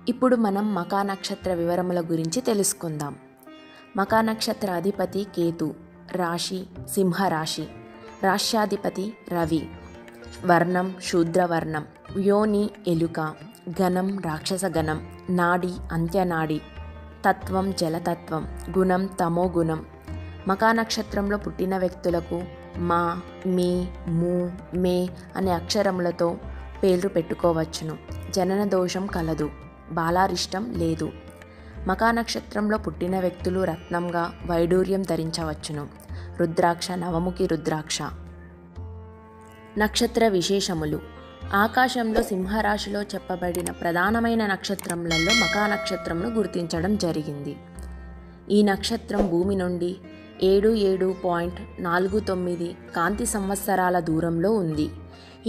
ఇప్పుడు మనం మకా నక్షత్ర వివరముల గురించి తెలుసుకుందాం. మకా నక్షత్ర అధిపతి కేతు, రాశి సింహరాశి, రాశ్యాధిపతి రవి, వర్ణం శూద్రవర్ణం, యోని ఎలుక, గణం రాక్షస గణం, నాడి అంత్యనాడి, తత్వం జలతత్వం, గుణం తమో గుణం. మకా నక్షత్రంలో పుట్టిన వ్యక్తులకు మా, మీ, ము, మే అనే అక్షరములతో పేర్లు పెట్టుకోవచ్చును. జనన దోషం కలదు, బాలారిష్టం లేదు. మకా నక్షత్రంలో పుట్టిన వ్యక్తులు రత్నంగా వైడూర్యం ధరించవచ్చును. రుద్రాక్ష, నవముఖి రుద్రాక్ష. నక్షత్ర విశేషములు. ఆకాశంలో సింహరాశిలో చెప్పబడిన ప్రధానమైన నక్షత్రములలో మకా నక్షత్రమును గుర్తించడం జరిగింది. ఈ నక్షత్రం భూమి నుండి 77.49 కాంతి సంవత్సరాల దూరంలో ఉంది.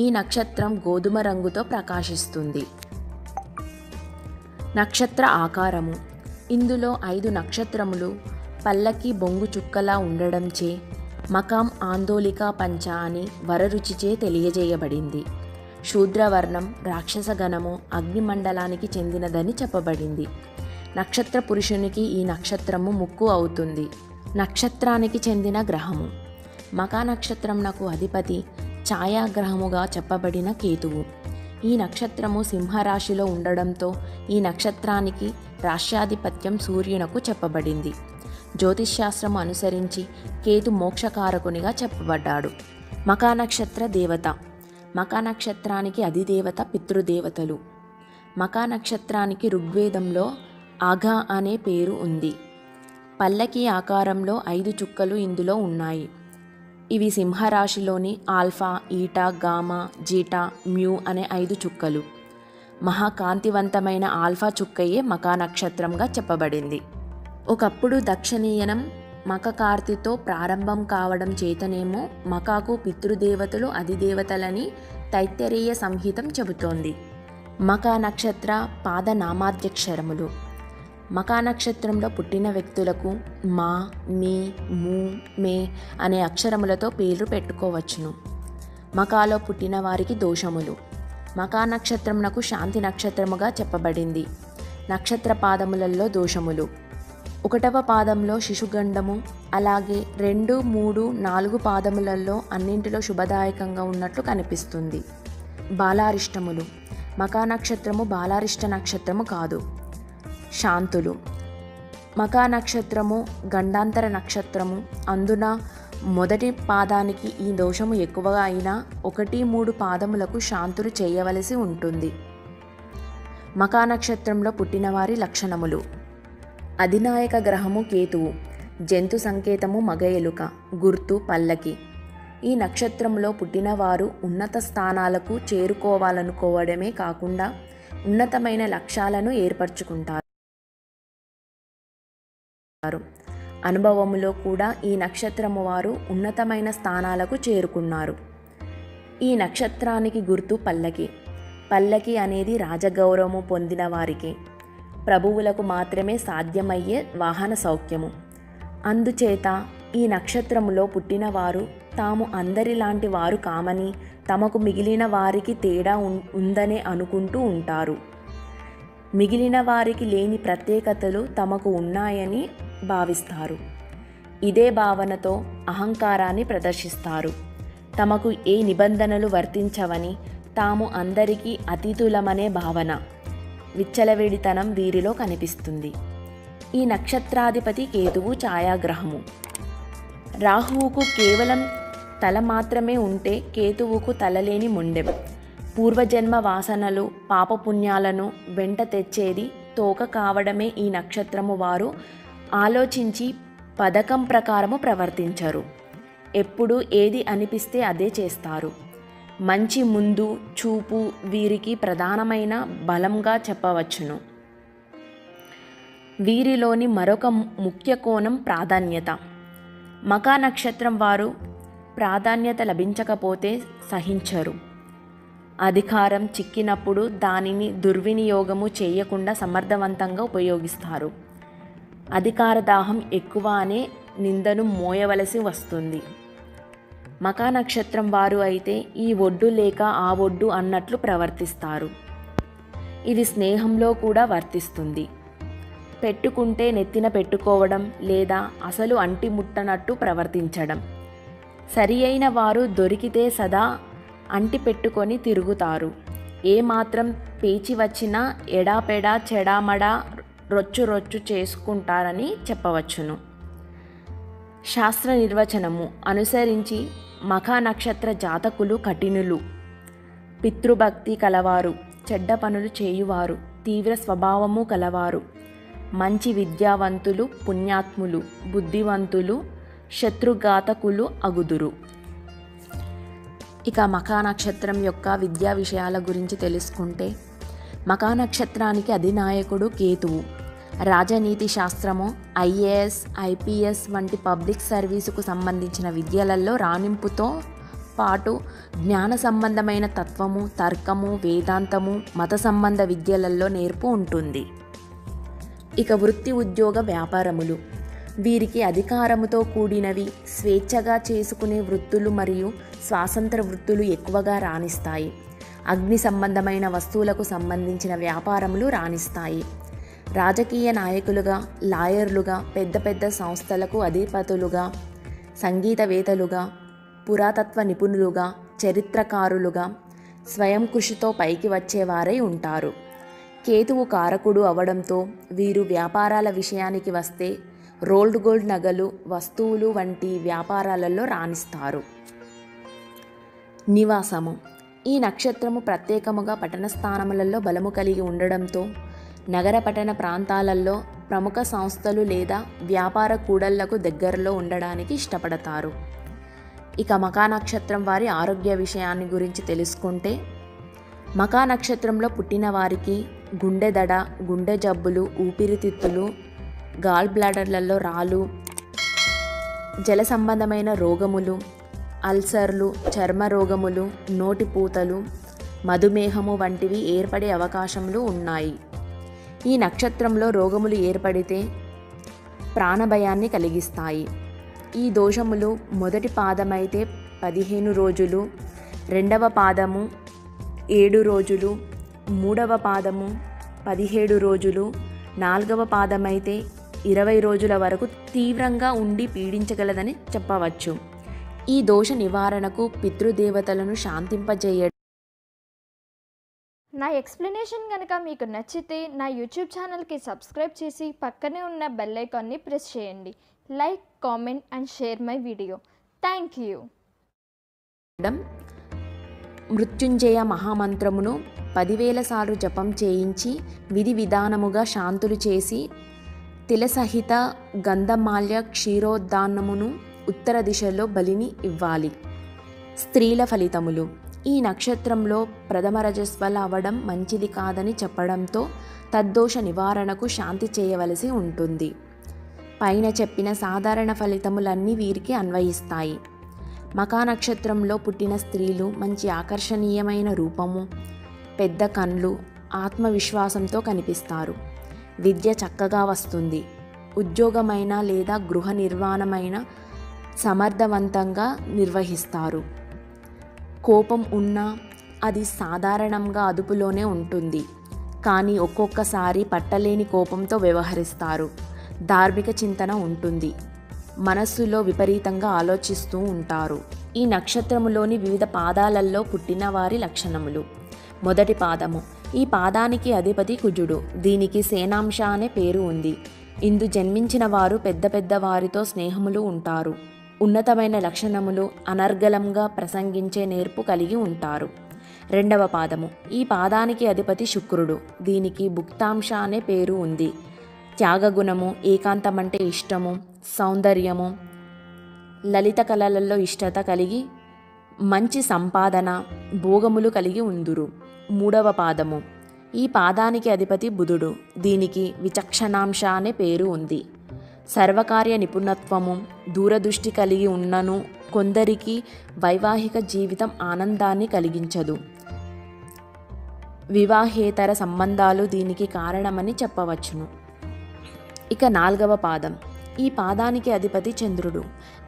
ఈ నక్షత్రం గోధుమ రంగుతో ప్రకాశిస్తుంది. నక్షత్ర ఆకారము. ఇందులో 5 నక్షత్రములు పల్లకి బొంగు చుక్కలా ఉండడంచే మకాం ఆందోళిక పంచ అని వరరుచిచే తెలియజేయబడింది. శూద్రవర్ణం, రాక్షస గణము, అగ్నిమండలానికి చెందినదని చెప్పబడింది. నక్షత్ర పురుషునికి ఈ నక్షత్రము ముక్కు అవుతుంది. నక్షత్రానికి చెందిన గ్రహము. మకా నక్షత్రంనకు అధిపతి ఛాయాగ్రహముగా చెప్పబడిన కేతువు. ఈ నక్షత్రము సింహరాశిలో ఉండడంతో ఈ నక్షత్రానికి రాశ్యాధిపత్యం సూర్యునకు చెప్పబడింది. జ్యోతిష్శాస్త్రము అనుసరించి కేతు మోక్షకారకునిగా చెప్పబడ్డాడు. మకా నక్షత్ర దేవత. మకా నక్షత్రానికి అధిదేవత పితృదేవతలు. మకా నక్షత్రానికి ఋగ్వేదంలో ఆఘా అనే పేరు ఉంది. పల్లకి ఆకారంలో 5 చుక్కలు ఇందులో ఉన్నాయి. ఇవి సింహరాశిలోని alpha, eta, gamma, zeta, mu అనే 5 చుక్కలు. మహాకాంతివంతమైన ఆల్ఫా చుక్కయే మకా నక్షత్రంగా చెప్పబడింది. ఒకప్పుడు దక్షిణీయనం మకకార్తితో ప్రారంభం కావడం చేతనేమో మకాకు పితృదేవతలు అధిదేవతలని తైత్తరీయ సంహితం చెబుతోంది. మకా నక్షత్ర పాదనామాధ్యక్షరములు. మకా నక్షత్రంలో పుట్టిన వ్యక్తులకు మా, మీ, ము, మే అనే అక్షరములతో పేర్లు పెట్టుకోవచ్చును. మకాలో పుట్టిన వారికి దోషములు. మకా నక్షత్రమునకు శాంతి నక్షత్రముగా చెప్పబడింది. నక్షత్ర పాదములలో దోషములు. 1వ పాదంలో శిశుగండము, అలాగే 2, 3, 4 పాదములలో అన్నింటిలో శుభదాయకంగా ఉన్నట్లు కనిపిస్తుంది. బాలారిష్టములు. మకా నక్షత్రము బాలారిష్ట నక్షత్రము కాదు. శాంతులు. మకా నక్షత్రము గండాంతర నక్షత్రము. అందున మొదటి పాదానికి ఈ దోషము ఎక్కువగా అయినా 1, 3 పాదములకు శాంతులు చేయవలసి ఉంటుంది. మకా నక్షత్రంలో పుట్టినవారి లక్షణములు. అధినాయక గ్రహము కేతువు. జంతు సంకేతము మగ ఎలుక. గుర్తు పల్లకి. ఈ నక్షత్రంలో పుట్టినవారు ఉన్నత స్థానాలకు చేరుకోవాలనుకోవడమే కాకుండా ఉన్నతమైన లక్ష్యాలను ఏర్పరచుకుంటారు. అనుభవములో కూడా ఈ నక్షత్రము వారు ఉన్నతమైన స్థానాలకు చేరుకున్నారు. ఈ నక్షత్రానికి గుర్తు పల్లకి. పల్లకి అనేది రాజగౌరవము పొందిన వారికి, ప్రభువులకు మాత్రమే సాధ్యమయ్యే వాహన సౌఖ్యము. అందుచేత ఈ నక్షత్రములో పుట్టినవారు తాము అందరిలాంటి వారు కామని, తమకు మిగిలిన వారికి తేడా ఉందనే అనుకుంటూ ఉంటారు. మిగిలిన వారికి లేని ప్రత్యేకతలు తమకు ఉన్నాయని భావిస్తారు. ఇదే భావనతో అహంకారాన్ని ప్రదర్శిస్తారు. తమకు ఏ నిబంధనలు వర్తించవని, తాము అందరికీ అతీతులమనే భావన, విచ్చలవిడితనం వీరిలో కనిపిస్తుంది. ఈ నక్షత్రాధిపతి కేతువు ఛాయాగ్రహము. రాహువుకు కేవలం తల మాత్రమే ఉంటే కేతువుకు తలలేని మొండెం. పూర్వజన్మ వాసనలు, పాపపుణ్యాలను వెంట తెచ్చేది తోక కావడమే ఈ నక్షత్రము వారు ఆలోచించి పథకం ప్రకారము ప్రవర్తించరు. ఎప్పుడు ఏది అనిపిస్తే అదే చేస్తారు. మంచి ముందు చూపు వీరికి ప్రధానమైన బలంగా చెప్పవచ్చును. వీరిలోని మరొక ముఖ్య కోణం ప్రాధాన్యత. మకా నక్షత్రం వారు ప్రాధాన్యత లభించకపోతే సహించరు. అధికారం చిక్కినప్పుడు దానిని దుర్వినియోగము చేయకుండా సమర్థవంతంగా ఉపయోగిస్తారు. అధికార దాహం ఎక్కువ అనే నిందను మోయవలసి వస్తుంది. మకా నక్షత్రం వారు అయితే ఈ ఒడ్డు లేక ఆ ఒడ్డు అన్నట్లు ప్రవర్తిస్తారు. ఇది స్నేహంలో కూడా వర్తిస్తుంది. పెట్టుకుంటే నెత్తిన పెట్టుకోవడం లేదా అసలు అంటిముట్టనట్టు ప్రవర్తించడం. సరి అయిన వారు దొరికితే సదా అంటి పెట్టుకొని తిరుగుతారు. ఏమాత్రం పేచి వచ్చినా ఎడాపెడా చెడామడా రొచ్చు చేసుకుంటారని చెప్పవచ్చును. శాస్త్ర నిర్వచనము అనుసరించి మఖా నక్షత్ర జాతకులు కఠినులు, పితృభక్తి కలవారు, చెడ్డ పనులు చేయువారు, తీవ్ర స్వభావము కలవారు, మంచి విద్యావంతులు, పుణ్యాత్ములు, బుద్ధివంతులు, శత్రుఘాతకులు అగుదురు. ఇక మఖా నక్షత్రం యొక్క విద్యా విషయాల గురించి తెలుసుకుంటే, మఖా నక్షత్రానికి అధినాయకుడు కేతువు. రాజనీతి శాస్త్రము, ఐఏఎస్, ఐపీఎస్ వంటి పబ్లిక్ సర్వీసుకు సంబంధించిన విద్యలలో రాణింపుతో పాటు జ్ఞాన సంబంధమైన తత్వము, తర్కము, వేదాంతము, మత సంబంధ విద్యలలో నేర్పు ఉంటుంది. ఇక వృత్తి, ఉద్యోగ, వ్యాపారములు వీరికి అధికారముతో కూడినవి, స్వేచ్ఛగా చేసుకునే వృత్తులు మరియు స్వాతంత్ర వృత్తులు ఎక్కువగా రాణిస్తాయి. అగ్ని సంబంధమైన వస్తువులకు సంబంధించిన వ్యాపారములు రాణిస్తాయి. రాజకీయ నాయకులుగా, లాయర్లుగా, పెద్ద పెద్ద సంస్థలకు అధిపతులుగా, సంగీతవేత్తలుగా, పురాతత్వ నిపుణులుగా, చరిత్రకారులుగా స్వయం కృషితో పైకి వచ్చేవారై ఉంటారు. కేతువు కారకుడు అవడంతో వీరు వ్యాపారాల విషయానికి వస్తే రోల్డ్ గోల్డ్ నగలు, వస్తువులు వంటి వ్యాపారాలలో రాణిస్తారు. నివాసము ఈ నక్షత్రము ప్రత్యేకముగా పట్టణ స్థానములలో బలము కలిగి ఉండడంతో నగర పట్టణ ప్రాంతాలలో ప్రముఖ సంస్థలు లేదా వ్యాపార కూడళ్లకు దగ్గరలో ఉండడానికి ఇష్టపడతారు. ఇక మఖా నక్షత్రం వారి ఆరోగ్య విషయాన్ని గురించి తెలుసుకుంటే, మఖా నక్షత్రంలో పుట్టిన వారికి గుండె దడ, గుండె జబ్బులు, ఊపిరితిత్తులు, గాల్ బ్లాడర్లలో రాళ్ళు, జల సంబంధమైన రోగములు, అల్సర్లు, చర్మ రోగములు, నోటిపూతలు, మధుమేహము వంటివి ఏర్పడే అవకాశములు ఉన్నాయి. ఈ నక్షత్రంలో రోగములు ఏర్పడితే ప్రాణభయాన్ని కలిగిస్తాయి. ఈ దోషములు మొదటి పాదమైతే 15 రోజులు, రెండవ పాదము 7 రోజులు, మూడవ పాదము 17 రోజులు, నాలుగవ పాదమైతే 20 రోజుల వరకు తీవ్రంగా ఉండి పీడించగలదని చెప్పవచ్చు. ఈ దోష నివారణకు పితృదేవతలను శాంతింపజేయడం. నా ఎక్స్ప్లెనేషన్ కనుక మీకు నచ్చితే నా యూట్యూబ్ ఛానల్కి సబ్స్క్రైబ్ చేసి పక్కనే ఉన్న బెల్ ఐకాన్ని ప్రెస్ చేయండి. Like, comment and share my video. Thank you. మృత్యుంజయ మహామంత్రమును 10,000 సార్లు జపం చేయించి విధి విధానముగా శాంతులు చేసి తిలసహిత గంధమాల్య క్షీరోద్దానమును ఉత్తర దిశలో బలిని ఇవ్వాలి. స్త్రీల ఫలితములు ఈ నక్షత్రంలో ప్రథమ రజస్వల అవ్వడం మంచిది కాదని చెప్పడంతో తద్దోష నివారణకు శాంతి చేయవలసి ఉంటుంది. పైన చెప్పిన సాధారణ ఫలితములన్నీ వీరికి అన్వయిస్తాయి. మఖా నక్షత్రంలో పుట్టిన స్త్రీలు మంచి ఆకర్షణీయమైన రూపము, పెద్ద కళ్ళు, ఆత్మవిశ్వాసంతో కనిపిస్తారు. విద్య చక్కగా వస్తుంది. ఉద్యోగమైన లేదా గృహ నిర్మాణమైన సమర్థవంతంగా నిర్వహిస్తారు. కోపం ఉన్నా అది సాధారణంగా అదుపులోనే ఉంటుంది, కానీ ఒక్కొక్కసారి పట్టలేని కోపంతో వ్యవహరిస్తారు. ధార్మిక చింతన ఉంటుంది. మనస్సులో విపరీతంగా ఆలోచిస్తూ ఉంటారు. ఈ నక్షత్రములోని వివిధ పాదాలలో పుట్టిన వారి లక్షణములు. మొదటి పాదము. ఈ పాదానికి అధిపతి కుజుడు. దీనికి సేనాంశ అనే పేరు ఉంది. ఇందు జన్మించిన వారు పెద్ద పెద్ద వారితో స్నేహములు ఉంటారు. ఉన్నతమైన లక్షణములు, అనర్గళంగా ప్రసంగించే నేర్పు కలిగి ఉంటారు. రెండవ పాదము. ఈ పాదానికి అధిపతి శుక్రుడు. దీనికి భుక్తాంశ అనే పేరు ఉంది. త్యాగగుణము, ఏకాంతమంటే ఇష్టము, సౌందర్యము, లలిత కళలలో ఇష్టత కలిగి మంచి సంపాదన, భోగములు కలిగి ఉందురు. మూడవ పాదము. ఈ పాదానికి అధిపతి బుధుడు. దీనికి విచక్షణాంశ అనే పేరు ఉంది. సర్వకార్య నిపుణత్వము, దూరదృష్టి కలిగి ఉన్నను కొందరికి వైవాహిక జీవితం ఆనందాన్ని కలిగించదు. వివాహేతర సంబంధాలు దీనికి కారణమని చెప్పవచ్చును. ఇక నాలుగవ పాదం. ఈ పాదానికి అధిపతి చంద్రుడు.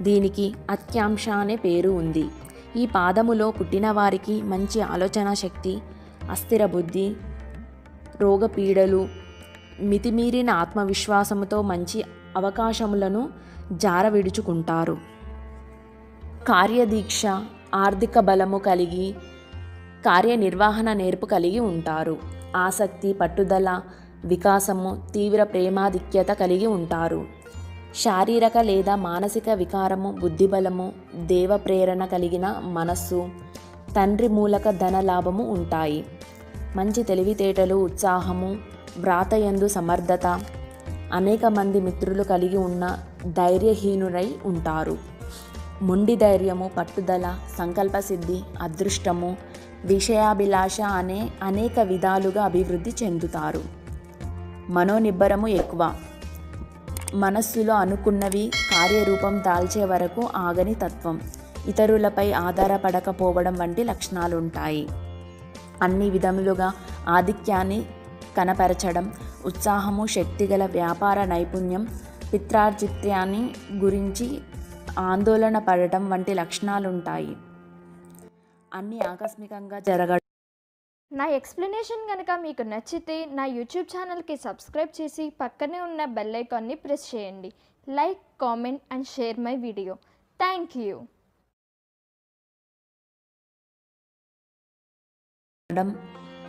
దీనికి అత్యాంశ అనే పేరు ఉంది. ఈ పాదములో పుట్టిన వారికి మంచి ఆలోచన శక్తి, అస్థిర బుద్ధి, రోగపీడలు, మితిమీరిన ఆత్మవిశ్వాసముతో మంచి అవకాశములను జారవిడుచుకుంటారు. కార్యదీక్ష, ఆర్థిక బలము కలిగి కార్యనిర్వహణ నేర్పు కలిగి ఉంటారు. ఆసక్తి, పట్టుదల, వికాసము, తీవ్ర ప్రేమాధిక్యత కలిగి ఉంటారు. శారీరక లేదా మానసిక వికారము, బుద్ధిబలము, దేవ ప్రేరణ కలిగిన మనస్సు, తండ్రి మూలక ధన లాభము ఉంటాయి. మంచి తెలివితేటలు, ఉత్సాహము, వ్రాతయందు సమర్థత, అనేక మంది మిత్రులు కలిగి ఉన్న ధైర్యహీనురై ఉంటారు. మొండి ధైర్యము, పట్టుదల, సంకల్పసిద్ధి, అదృష్టము, విషయాభిలాష అనే అనేక విధాలుగా అభివృద్ధి చెందుతారు. మనోనిబ్బరము ఎక్కువ. మనస్సులో అనుకున్నవి కార్యరూపం దాల్చే వరకు ఆగని తత్వం. ఇతరులపై ఆధారపడకపోవడం వంటి లక్షణాలుంటాయి. అన్ని విధములుగా ఆధిక్యాన్ని కనపరచడం, ఉత్సాహము, శక్తిగల వ్యాపార నైపుణ్యం, పిత్రార్జిత్యాన్ని గురించి ఆందోళన పడటం వంటి లక్షణాలుంటాయి. అన్నీ ఆకస్మికంగా జరగడం. నా ఎక్స్ప్లెనేషన్ కనుక మీకు నచ్చితే నా యూట్యూబ్ ఛానల్కి సబ్స్క్రైబ్ చేసి పక్కనే ఉన్న బెల్ ఐకాన్ని ప్రెస్ చేయండి. Like, comment and share my video. Thank you.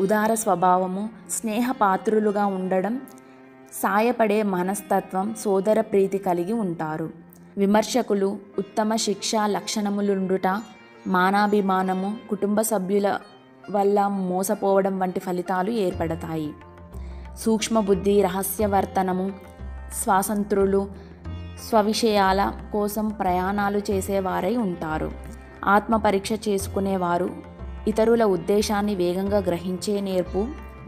ఉదార స్వభావము, స్నేహపాత్రులుగా ఉండడం, సాయపడే మనస్తత్వం, సోదర ప్రీతి కలిగి ఉంటారు. విమర్శకులు, ఉత్తమ శిక్షా లక్షణములుండుట, మానాభిమానము, కుటుంబ సభ్యుల వల్ల మోసపోవడం వంటి ఫలితాలు ఏర్పడతాయి. సూక్ష్మబుద్ధి, రహస్యవర్తనము, స్వాతంత్రులు, స్వవిషయాల కోసం ప్రయాణాలు చేసేవారై ఉంటారు. ఆత్మపరీక్ష చేసుకునేవారు, ఇతరుల ఉద్దేశాన్ని వేగంగా గ్రహించే నేర్పు,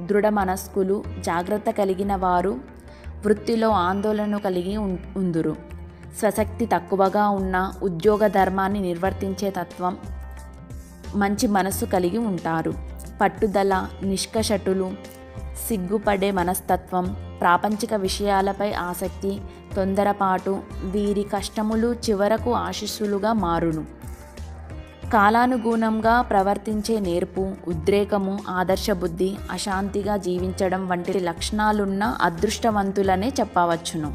దృఢ మనస్కులు, జాగ్రత్త కలిగిన వారు, వృత్తిలో ఆందోళన కలిగి ఉందురు. స్వశక్తి తక్కువగా ఉన్న ఉద్యోగ ధర్మాన్ని నిర్వర్తించే తత్వం, మంచి మనస్సు కలిగి ఉంటారు. పట్టుదల, నిష్కషటులు, సిగ్గుపడే మనస్తత్వం, ప్రాపంచిక విషయాలపై ఆసక్తి, తొందరపాటు, వీరి కష్టములు చివరకు ఆశీస్సులుగా మారును. కాలానుగుణంగా ప్రవర్తించే నేర్పు, ఉద్రేకము, ఆదర్శబుద్ధి, అశాంతిగా జీవించడం వంటి లక్షణాలున్న అదృష్టవంతులనే చెప్పవచ్చును.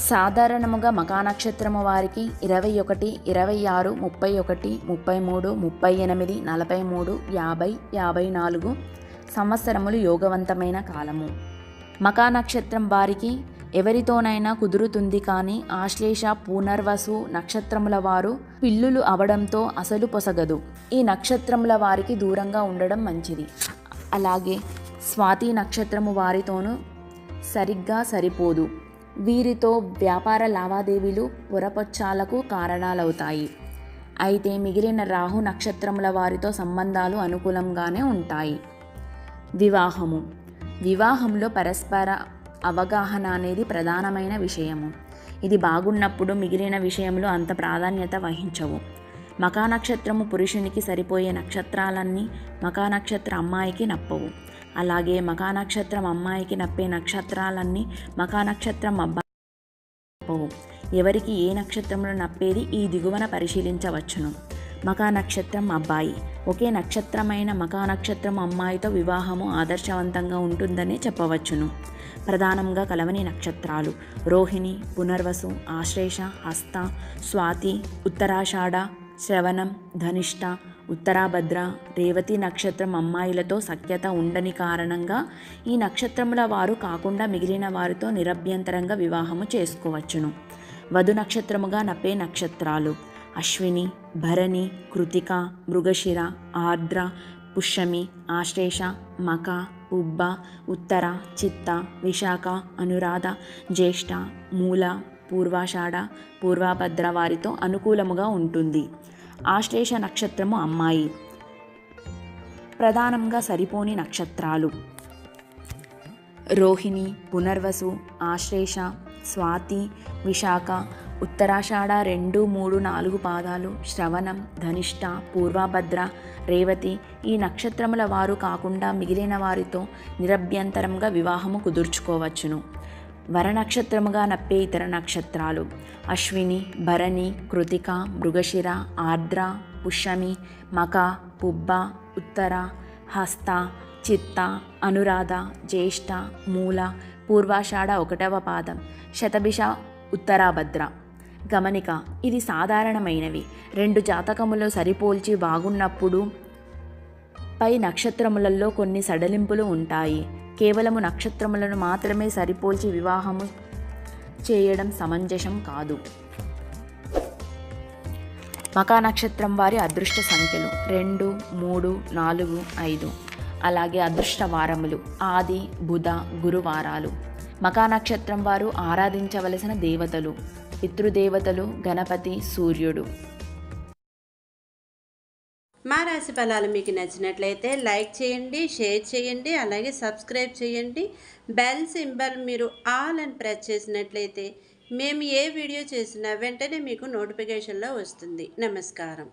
సాధారణముగా మఖా నక్షత్రము వారికి 21, 26, 31, 33, 38, 43, 50, 54 సంవత్సరములు యోగవంతమైన కాలము. మఖా నక్షత్రం వారికి ఎవరితోనైనా కుదురుతుంది, కానీ ఆశ్లేష, పునర్వసు నక్షత్రముల వారు పిల్లులు అవడంతో అసలు పొసగదు. ఈ నక్షత్రముల వారికి దూరంగా ఉండడం మంచిది. అలాగే స్వాతి నక్షత్రము వారితోనూ సరిగ్గా సరిపోదు. వీరితో వ్యాపార లావాదేవీలు పొరపొచ్చాలకు కారణాలవుతాయి. అయితే మిగిలిన రాహు నక్షత్రముల వారితో సంబంధాలు అనుకూలంగానే ఉంటాయి. వివాహంలో పరస్పర అవగాహన అనేది ప్రధానమైన విషయము. ఇది బాగున్నప్పుడు మిగిలిన విషయములు అంత ప్రాధాన్యత వహించవు. మఖా నక్షత్రము పురుషునికి సరిపోయే నక్షత్రాలన్నీ మఖా నక్షత్ర అమ్మాయికి నప్పవు. అలాగే మఖా నక్షత్రం అమ్మాయికి నప్పే నక్షత్రాలన్నీ మఖా నక్షత్రం అబ్బాయి నప్పవు. ఎవరికి ఏ నక్షత్రంలో నప్పేది ఈ దిగువన పరిశీలించవచ్చును. మఖా నక్షత్రం అబ్బాయి, ఒకే నక్షత్రమైన మఖా నక్షత్రం అమ్మాయితో వివాహము ఆదర్శవంతంగా ఉంటుందనే చెప్పవచ్చును. ప్రధానంగా కలవని నక్షత్రాలు రోహిణి, పునర్వసు, ఆశ్లేష, హస్త, స్వాతి, ఉత్తరాషాఢ, శ్రవణం, ధనిష్ట, ఉత్తరాభద్ర, రేవతి నక్షత్రం అమ్మాయిలతో సఖ్యత ఉండని కారణంగా ఈ నక్షత్రముల వారు కాకుండా మిగిలిన వారితో నిరభ్యంతరంగా వివాహము చేసుకోవచ్చును. వధు నక్షత్రముగా నప్పే నక్షత్రాలు అశ్విని, భరణి, కృతిక, మృగశిర, ఆర్ద్ర, పుష్యమి, ఆశ్లేష, మఖ, ఉబ్బ, ఉత్తర, చిత్త, విశాఖ, అనురాధ, జ్యేష్ఠ, మూల, పూర్వాషాఢ, పూర్వభద్ర వారితో అనుకూలముగా ఉంటుంది. ఆశ్లేష నక్షత్రము అమ్మాయి. ప్రధానంగా సరిపోని నక్షత్రాలు రోహిణి, పునర్వసు, ఆశ్లేష, స్వాతి, విశాఖ, ఉత్తరాషాఢ 2, 3, 4 పాదాలు, శ్రవణం, ధనిష్ట, పూర్వభద్ర, రేవతి ఈ నక్షత్రముల వారు కాకుండా మిగిలిన వారితో నిరభ్యంతరంగా వివాహము కుదుర్చుకోవచ్చును. వరనక్షత్రముగా నప్పే ఇతర నక్షత్రాలు అశ్విని, భరణి, కృతిక, మృగశిర, ఆర్ద్ర, పుష్యమి, మఖ, పుబ్బ, ఉత్తర, హస్త, చిత్త, అనురాధ, జ్యేష్ఠ, మూల, పూర్వాషాఢ 1వ పాదం, శతభిష, ఉత్తరాభద్ర. గమనిక: ఇది సాధారణమైనవి. 2 జాతకములు సరిపోల్చి బాగున్నప్పుడు పై నక్షత్రములలో కొన్ని సడలింపులు ఉంటాయి. కేవలము నక్షత్రములను మాత్రమే సరిపోల్చి వివాహము చేయడం సమంజసం కాదు. మకా నక్షత్రం వారి అదృష్ట సంఖ్యలు 2, 3, 4, 5. అలాగే అదృష్ట వారములు ఆది, బుధ, గురువారాలు. మకా నక్షత్రం వారు ఆరాధించవలసిన దేవతలు: పితృదేవతలు, గణపతి, సూర్యుడు. మా రాశి ఫలాలు మీకు నచ్చినట్లయితే లైక్ చేయండి, షేర్ చేయండి, అలాగే సబ్స్క్రైబ్ చేయండి. బెల్ సింబల్ మీరు ఆల్ అని ప్రెస్ చేసినట్లయితే మేము ఏ వీడియో చేసినా వెంటనే మీకు నోటిఫికేషన్లో వస్తుంది. నమస్కారం.